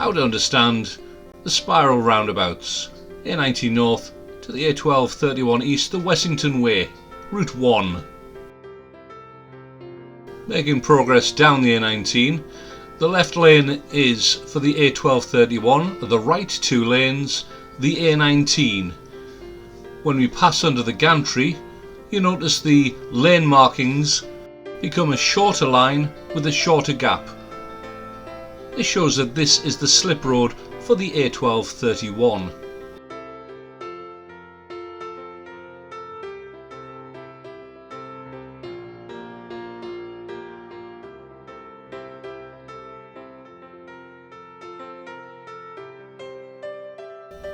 how to understand the spiral roundabouts, A19 North to the A1231 East, the Wessington Way, Route 1. Making progress down the A19, the left lane is for the A1231, the right two lanes, the A19. When we pass under the gantry, you notice the lane markings become a shorter line with a shorter gap. This shows that this is the slip road for the A1231.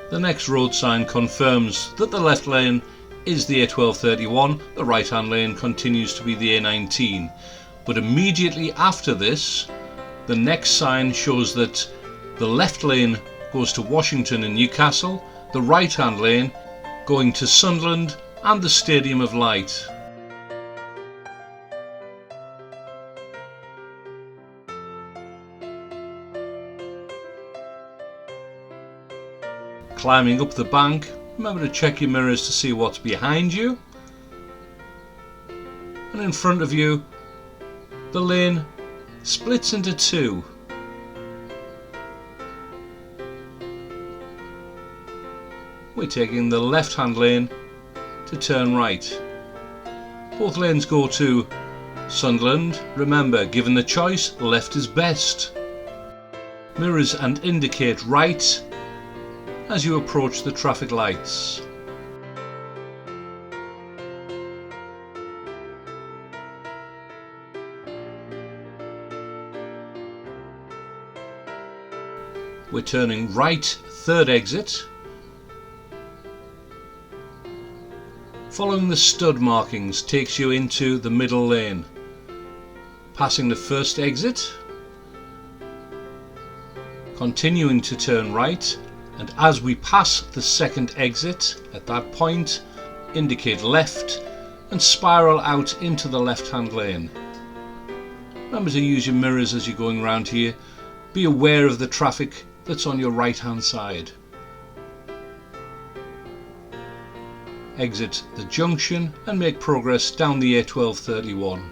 The next road sign confirms that the left lane is the A1231, the right hand lane continues to be the A19. But immediately after this, the next sign shows that the left lane goes to Washington and Newcastle, the right hand lane going to Sunderland and the Stadium of Light. Climbing up the bank, remember to check your mirrors to see what's behind you. And in front of you, the lane splits into two. We're taking the left hand lane to turn right. Both lanes go to Sunderland. Remember, given the choice, left is best. Mirrors and indicate right as you approach the traffic lights. We're turning right, third exit. Following the stud markings takes you into the middle lane. Passing the first exit, continuing to turn right, and as we pass the second exit, at that point, indicate left and spiral out into the left-hand lane. Remember to use your mirrors as you're going around here. Be aware of the traffic that's on your right-hand side. Exit the junction and make progress down the A1231.